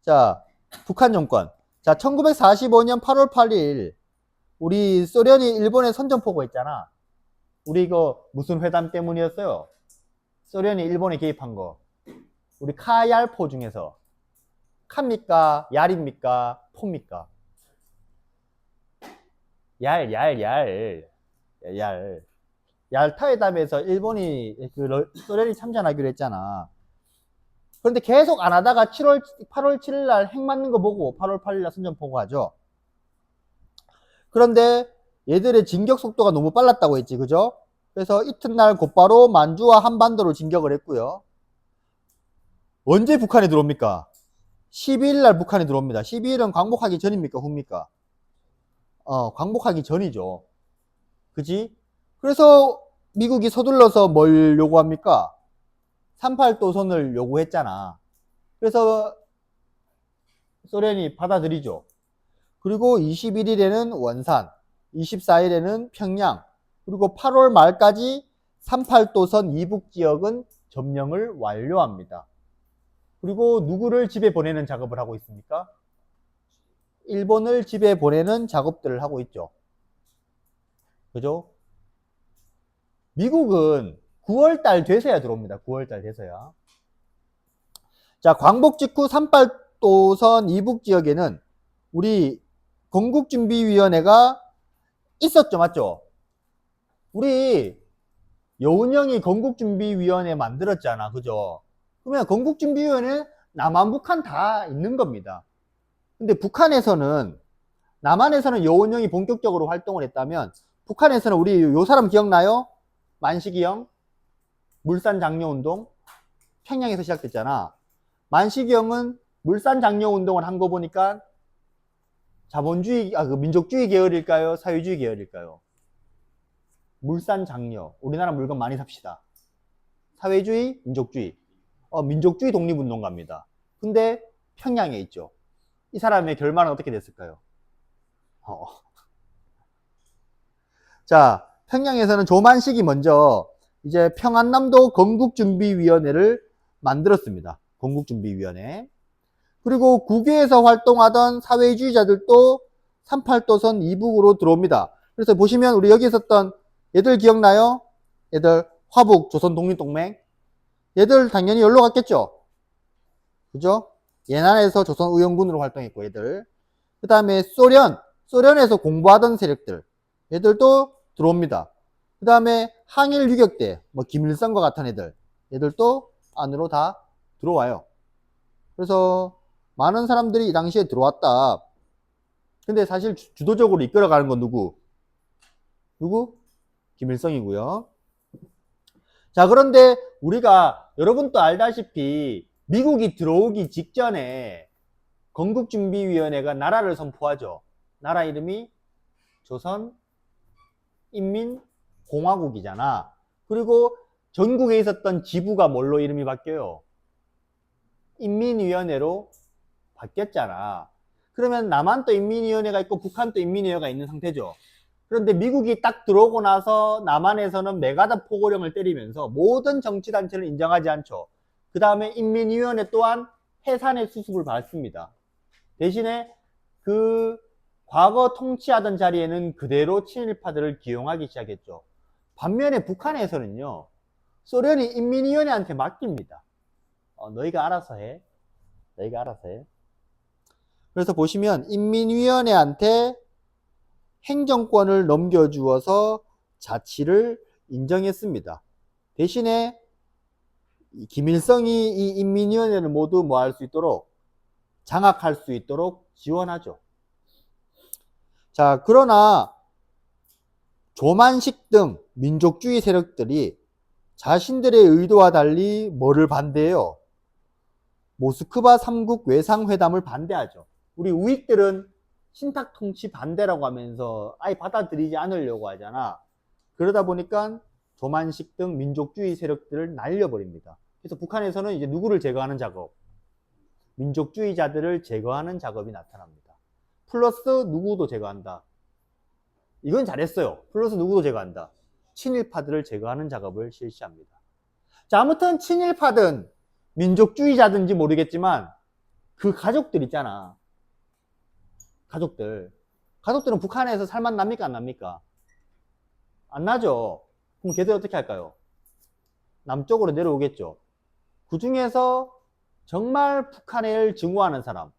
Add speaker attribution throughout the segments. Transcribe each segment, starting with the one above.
Speaker 1: 자, 북한 정권. 자, 1945년 8월 8일 우리 소련이 일본에 선전포고했잖아. 우리 이거 무슨 회담 때문이었어요? 소련이 일본에 개입한 거. 우리 카얄포 중에서 칸입니까? 얄입니까? 포입니까? 얄. 얄타 회담에서 일본이 소련이 참전하기로 했잖아. 그런데 계속 안 하다가 8월 7일 날 핵 맞는 거 보고 8월 8일 날 선전포고하죠. 그런데 얘들의 진격 속도가 너무 빨랐다고 했지, 그죠? 그래서 이튿날 곧바로 만주와 한반도로 진격을 했고요. 언제 북한에 들어옵니까? 12일 날 북한에 들어옵니다. 12일은 광복하기 전입니까? 후입니까? 광복하기 전이죠. 그지? 그래서 미국이 서둘러서 뭘 요구합니까? 38도선을 요구했잖아. 그래서 소련이 받아들이죠. 그리고 21일에는 원산, 24일에는 평양, 그리고 8월 말까지 38도선 이북 지역은 점령을 완료합니다. 그리고 누구를 집에 보내는 작업을 하고 있습니까? 일본을 집에 보내는 작업들을 하고 있죠. 그죠? 미국은 9월달 돼서야 들어옵니다. 9월달 돼서야. 자, 광복 직후 38도선 이북 지역에는 우리 건국준비위원회가 있었죠, 맞죠? 우리 여운형이 건국준비위원회 만들었잖아, 그죠? 그러면 건국준비위원회 남한, 북한 다 있는 겁니다. 근데 북한에서는, 남한에서는 여운형이 본격적으로 활동을 했다면 북한에서는 우리 요 사람 기억나요? 만식이 형, 물산 장려 운동, 평양에서 시작됐잖아. 만식이 형은 물산 장려 운동을 한 거 보니까 자본주의, 그 민족주의 계열일까요? 사회주의 계열일까요? 물산 장려. 우리나라 물건 많이 삽시다. 사회주의, 민족주의. 민족주의 독립운동가입니다. 근데 평양에 있죠. 이 사람의 결말은 어떻게 됐을까요? 자, 평양에서는 조만식이 먼저 이제 평안남도 건국준비위원회를 만들었습니다. 건국준비위원회. 그리고 국외에서 활동하던 사회주의자들도 38도선 이북으로 들어옵니다. 그래서 보시면 우리 여기 있었던 얘들 기억나요? 얘들 화북 조선독립동맹. 얘들 당연히 여기로 갔겠죠. 그죠? 예난에서 조선의용군으로 활동했고 얘들. 그 다음에 소련에서 공부하던 세력들. 얘들도 들어옵니다. 그 다음에 항일 유격대, 뭐 김일성과 같은 얘들도 안으로 다 들어와요. 그래서 많은 사람들이 이 당시에 들어왔다. 근데 사실 주도적으로 이끌어가는 건 누구? 김일성이고요. 자, 그런데 우리가 여러분도 알다시피 미국이 들어오기 직전에 건국준비위원회가 나라를 선포하죠. 나라 이름이 조선인민공화국이잖아. 그리고 전국에 있었던 지부가 뭘로 이름이 바뀌어요? 인민위원회로 바뀌었잖아. 그러면 남한도 인민위원회가 있고 북한도 인민위원회가 있는 상태죠. 그런데 미국이 딱 들어오고 나서 남한에서는 메가더 포고령을 때리면서 모든 정치단체를 인정하지 않죠. 그 다음에 인민위원회 또한 해산의 수습을 받습니다. 대신에 그 과거 통치하던 자리에는 그대로 친일파들을 기용하기 시작했죠. 반면에 북한에서는요, 소련이 인민위원회한테 맡깁니다. 너희가 알아서 해. 그래서 보시면 인민위원회한테 행정권을 넘겨주어서 자치를 인정했습니다. 대신에 김일성이 이 인민위원회를 모두 뭐 할 수 있도록 장악할 수 있도록 지원하죠. 자, 그러나 조만식 등 민족주의 세력들이 자신들의 의도와 달리 뭐를 반대해요? 모스크바 3국 외상회담을 반대하죠. 우리 우익들은 신탁통치 반대라고 하면서 아예 받아들이지 않으려고 하잖아. 그러다 보니까 조만식 등 민족주의 세력들을 날려버립니다. 그래서 북한에서는 이제 누구를 제거하는 작업? 민족주의자들을 제거하는 작업이 나타납니다. 플러스 누구도 제거한다. 이건 잘했어요. 플러스 누구도 제거한다. 친일파들을 제거하는 작업을 실시합니다. 자, 아무튼 친일파든 민족주의자든지 모르겠지만 그 가족들 있잖아. 가족들은 북한에서 살맛 납니까 안 납니까? 안 나죠. 그럼 걔들 어떻게 할까요? 남쪽으로 내려오겠죠. 그 중에서 정말 북한을 증오하는 사람,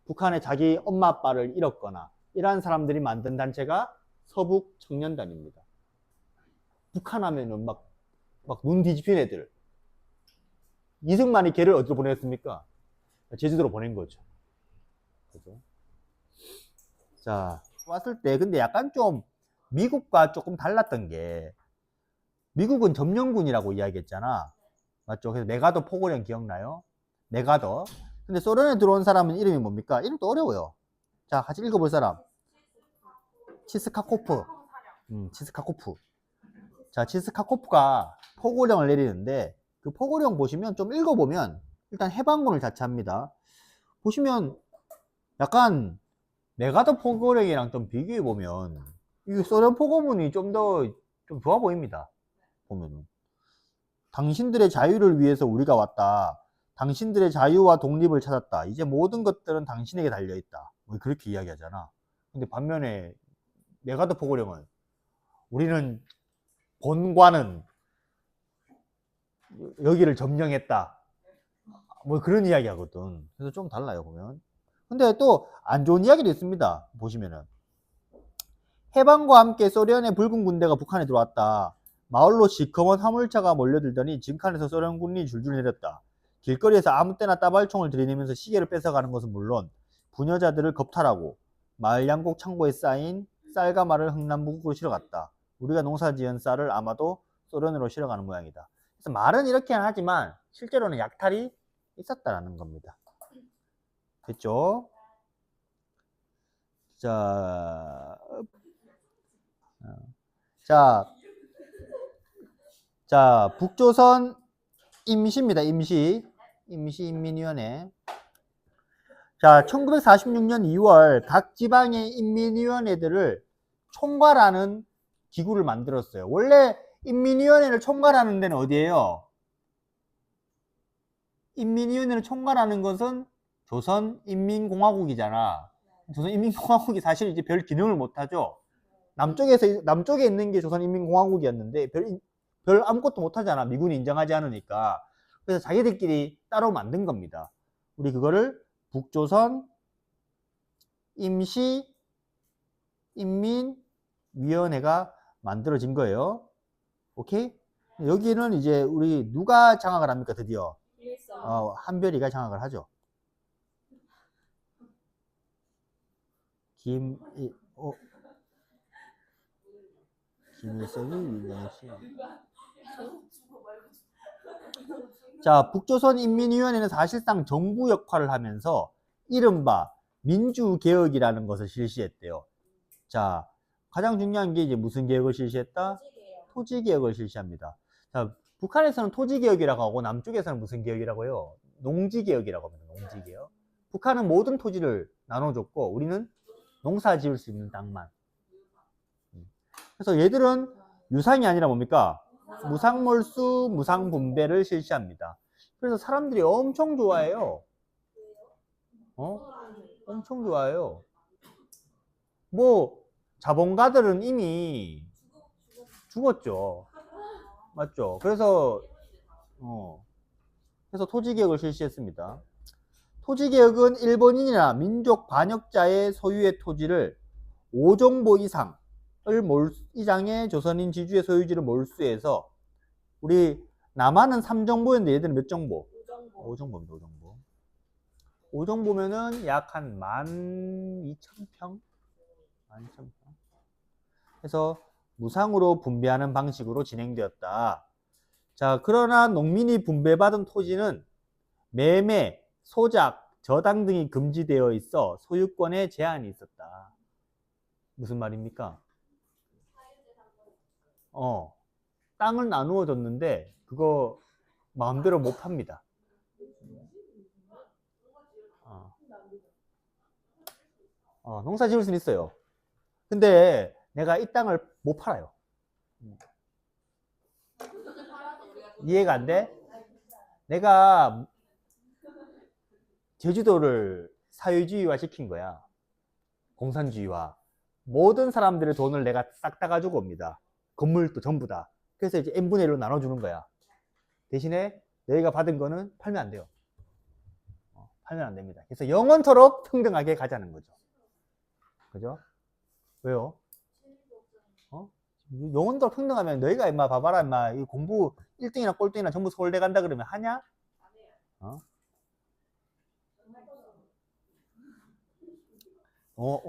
Speaker 1: 북한의 자기 엄마 아빠를 잃었거나 이러한 사람들이 만든 단체가 서북 청년단입니다. 북한 하면은 막 눈 뒤집힌 애들. 이승만이 걔를 어디로 보냈습니까? 제주도로 보낸 거죠. 그죠? 자, 왔을 때 근데 약간 좀 미국과 조금 달랐던 게, 미국은 점령군이라고 이야기했잖아. 맞죠? 그래서 메가더 포고령 기억나요? 메가더. 근데 소련에 들어온 사람은 이름이 뭡니까? 이름도 어려워요. 자, 같이 읽어볼 사람. 치스카코프. 치스카코프. 자, 치스카코프가 포고령을 내리는데, 그 포고령 보시면 좀 읽어보면 일단 해방군을 자처합니다. 보시면 약간 메가더 포고령이랑 좀 비교해보면 이 소련 포고문이 좀 더 좀 좋아 보입니다. 보면은 당신들의 자유를 위해서 우리가 왔다. 당신들의 자유와 독립을 찾았다. 이제 모든 것들은 당신에게 달려있다. 뭐 그렇게 이야기하잖아. 근데 반면에 메가더 포고령은 우리는 본관은 여기를 점령했다. 뭐 그런 이야기 하거든. 그래서 좀 달라요, 보면. 근데 또 안 좋은 이야기도 있습니다. 보시면은. 해방과 함께 소련의 붉은 군대가 북한에 들어왔다. 마을로 시커먼 화물차가 몰려들더니 진칸에서 소련군이 줄줄 내렸다. 길거리에서 아무 때나 따발총을 들이대면서 시계를 뺏어가는 것은 물론 부녀자들을 겁탈하고 마을 양곡 창고에 쌓인 쌀과 말을 흥남북으로 실어갔다. 우리가 농사지은 쌀을 아마도 소련으로 실어가는 모양이다. 그래서 말은 이렇게 하지만 실제로는 약탈이 있었다라는 겁니다. 됐죠? 자, 북조선 임시입니다. 임시인민위원회. 자, 1946년 2월 각 지방의 인민위원회들을 총괄하는 기구를 만들었어요. 원래 인민위원회를 총괄하는 데는 어디예요? 인민위원회를 총괄하는 것은 조선인민공화국이잖아. 조선인민공화국이 사실 이제 별 기능을 못하죠. 남쪽에 있는 게 조선인민공화국이었는데 별 아무것도 못하잖아. 미군이 인정하지 않으니까. 그래서 자기들끼리 따로 만든 겁니다. 우리 그거를 북조선 임시인민위원회가 만들어진 거예요. 오케이? 여기는 이제 우리 누가 장악을 합니까? 드디어 한별이가 장악을 하죠. 김일성이 유명시. 자, 북조선인민위원회는 사실상 정부 역할을 하면서 이른바 민주개혁이라는 것을 실시했대요. 자, 가장 중요한 게 이제 무슨 개혁을 실시했다? 토지개혁을 실시합니다. 자, 북한에서는 토지개혁이라고 하고 남쪽에서는 무슨 개혁이라고요? 농지개혁이라고 합니다. 농지개혁. 북한은 모든 토지를 나눠줬고 우리는 농사 지을 수 있는 땅만. 그래서 얘들은 유상이 아니라 뭡니까? 무상몰수, 무상분배를 실시합니다. 그래서 사람들이 엄청 좋아해요. 엄청 좋아해요. 뭐 자본가들은 이미 죽었죠. 맞죠? 그래서 토지개혁을 실시했습니다. 토지개혁은 일본인이나 민족 반역자의 소유의 토지를 5정보 이상의 조선인 지주의 소유지를 몰수해서, 우리 남한은 3정보였는데 얘들은 몇 정보? 5정보입니다. 5정보. 5정보면은 약 한 12,000평? 12,000평. 그래서 무상으로 분배하는 방식으로 진행되었다. 자, 그러나 농민이 분배받은 토지는 매매, 소작, 저당 등이 금지되어 있어 소유권에 제한이 있었다. 무슨 말입니까? 땅을 나누어 줬는데 그거 마음대로 못 팝니다. 농사 지을 수는 있어요. 근데 내가 이 땅을 못 팔아요. 이해가 안 돼? 내가 제주도를 사회주의화 시킨 거야. 공산주의화. 모든 사람들의 돈을 내가 싹 다 가지고 옵니다. 건물도 전부 다. 그래서 이제 n분의 1로 나눠주는 거야. 대신에 너희가 받은 거는 팔면 안 돼요. 팔면 안 됩니다. 그래서 영원토록 평등하게 가자는 거죠. 그죠? 왜요? 영원토록 평등하면 너희가 임마 봐봐라 임마 이 공부 1등이나 꼴등이나 전부 서울대 간다 그러면 하냐?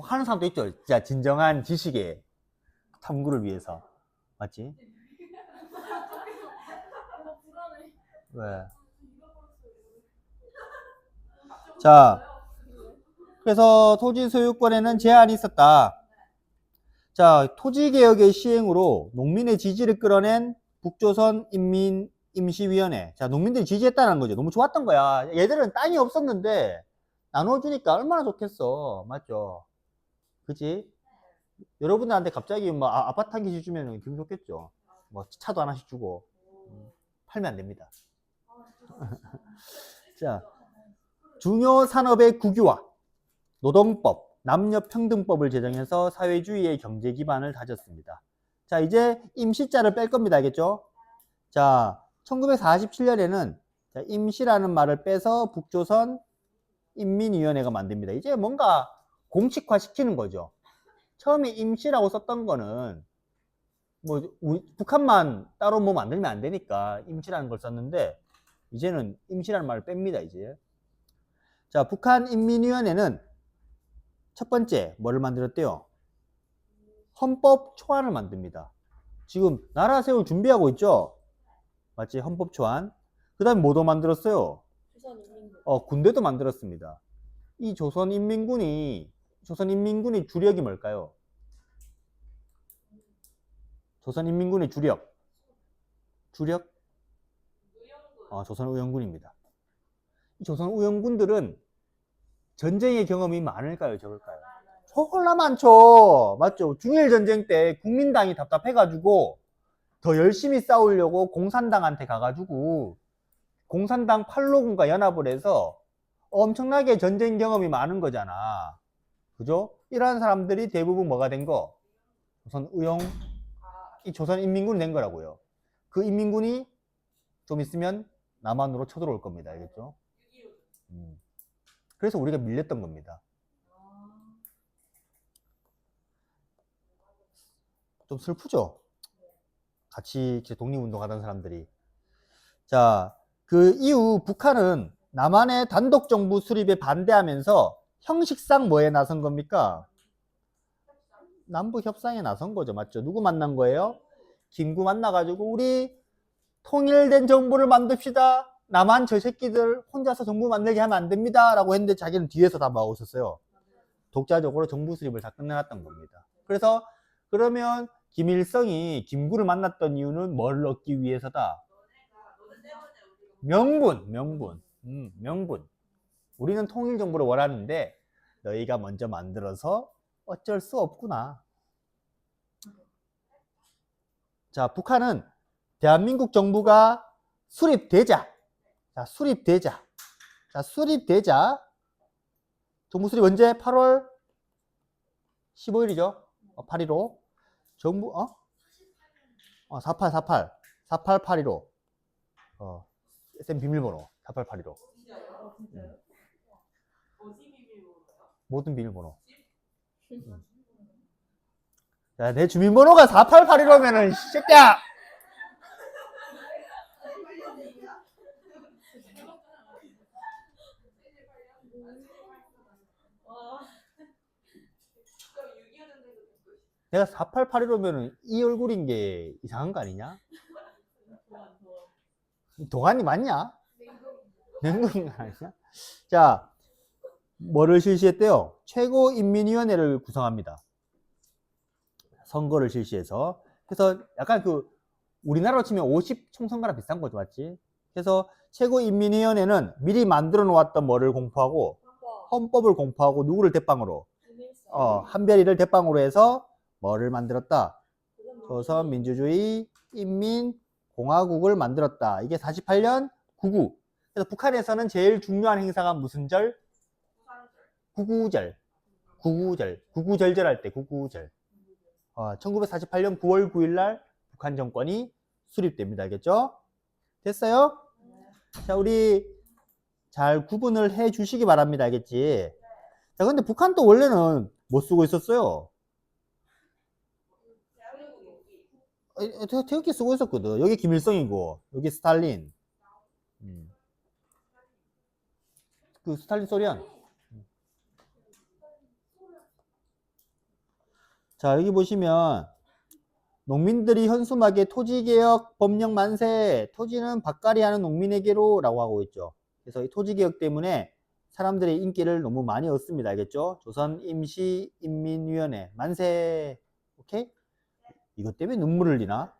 Speaker 1: 하는 사람도 있죠. 진짜 진정한 지식의 탐구를 위해서. 맞지? 왜? 자, 그래서 토지 소유권에는 제한이 있었다. 자, 토지개혁의 시행으로 농민의 지지를 끌어낸 북조선 인민 임시위원회. 자, 농민들이 지지했다는 거죠. 너무 좋았던 거야. 얘들은 땅이 없었는데 나눠주니까 얼마나 좋겠어. 맞죠? 그치? 여러분들한테 갑자기 뭐 아파트 한 개씩 주면 기분 좋겠죠. 뭐 차도 하나씩 주고. 팔면 안 됩니다. 자, 중요 산업의 국유화, 노동법, 남녀평등법을 제정해서 사회주의의 경제 기반을 다졌습니다. 자, 이제 임시자를 뺄 겁니다. 알겠죠? 자, 1947년에는 임시라는 말을 빼서 북조선 인민위원회가 만듭니다. 이제 뭔가 공식화 시키는 거죠. 처음에 임시라고 썼던 거는 뭐 북한만 따로 뭐 만들면 안 되니까 임시라는 걸 썼는데 이제는 임시라는 말을 뺍니다. 이제. 자, 북한 인민위원회는 첫 번째 뭐를 만들었대요? 헌법 초안을 만듭니다. 지금 나라 세울 준비하고 있죠? 맞지? 헌법 초안. 그 다음에 뭐도 만들었어요? 군대도 만들었습니다. 이 조선인민군이 주력이 뭘까요? 조선인민군의 주력? 조선의원군입니다. 이 조선의원군들은 전쟁의 경험이 많을까요? 적을까요? 졸라 많죠. 맞죠? 중일전쟁 때 국민당이 답답해가지고 더 열심히 싸우려고 공산당한테 가가지고 공산당 팔로군과 연합을 해서 엄청나게 전쟁 경험이 많은 거잖아. 그죠? 이러한 사람들이 대부분 뭐가 된 거? 이 조선인민군이 된 거라고요. 그 인민군이 좀 있으면 남한으로 쳐들어올 겁니다. 알겠죠? 그래서 우리가 밀렸던 겁니다. 좀 슬프죠? 같이 독립운동 하던 사람들이. 자, 그 이후 북한은 남한의 단독정부 수립에 반대하면서 형식상 뭐에 나선 겁니까? 남북협상에 나선 거죠. 맞죠? 누구 만난 거예요? 김구 만나가지고 우리 통일된 정부를 만듭시다. 남한 저 새끼들 혼자서 정부 만들게 하면 안 됩니다. 라고 했는데 자기는 뒤에서 다 막고 있었어요. 독자적으로 정부 수립을 다 끝내놨던 겁니다. 그래서 그러면 김일성이 김구를 만났던 이유는 뭘 얻기 위해서다? 명분. 우리는 통일정부를 원하는데 너희가 먼저 만들어서 어쩔 수 없구나. 자, 북한은 대한민국 정부가 수립되자. 정부 수립 언제? 8월 15일이죠. 8.15. 정부, 48, 8.15. SM 비밀번호. 48, 8.15. 모든 비밀번호. 야, 내 주민번호가 4881이면은, 새끼야! 내가 4881이면은 이 얼굴인 게 이상한 거 아니냐? 도가니 맞냐? 냉동인 거 아니냐? 자, 뭐를 실시했대요? 최고인민위원회를 구성합니다. 선거를 실시해서. 그래서 약간 우리나라로 치면 50 총선거랑 비슷한 거죠, 맞지? 그래서 최고인민위원회는 미리 만들어 놓았던 뭐를 공포하고, 헌법을 공포하고, 누구를 대빵으로? 한별이를 대빵으로 해서 뭐를 만들었다? 조선민주주의 인민공화국을 만들었다. 이게 48년 9.9. 그래서 북한에서는 제일 중요한 행사가 무슨 절? 구구절, 구구절절할 때 구구절. 1948년 9월 9일 날 북한 정권이 수립됩니다. 알겠죠? 됐어요? 자, 우리 잘 구분을 해 주시기 바랍니다. 알겠지? 자, 근데 북한도 원래는 뭐 쓰고 있었어요? 태극기 쓰고 있었거든. 여기 김일성이고, 여기 스탈린. 그 스탈린 소련. 자, 여기 보시면 농민들이 현수막에 토지개혁 법령 만세, 토지는 밭갈이 하는 농민에게로 라고 하고 있죠. 그래서 이 토지개혁 때문에 사람들의 인기를 너무 많이 얻습니다. 알겠죠? 조선임시인민위원회 만세. 오케이? 이것 때문에 눈물을 흘리나?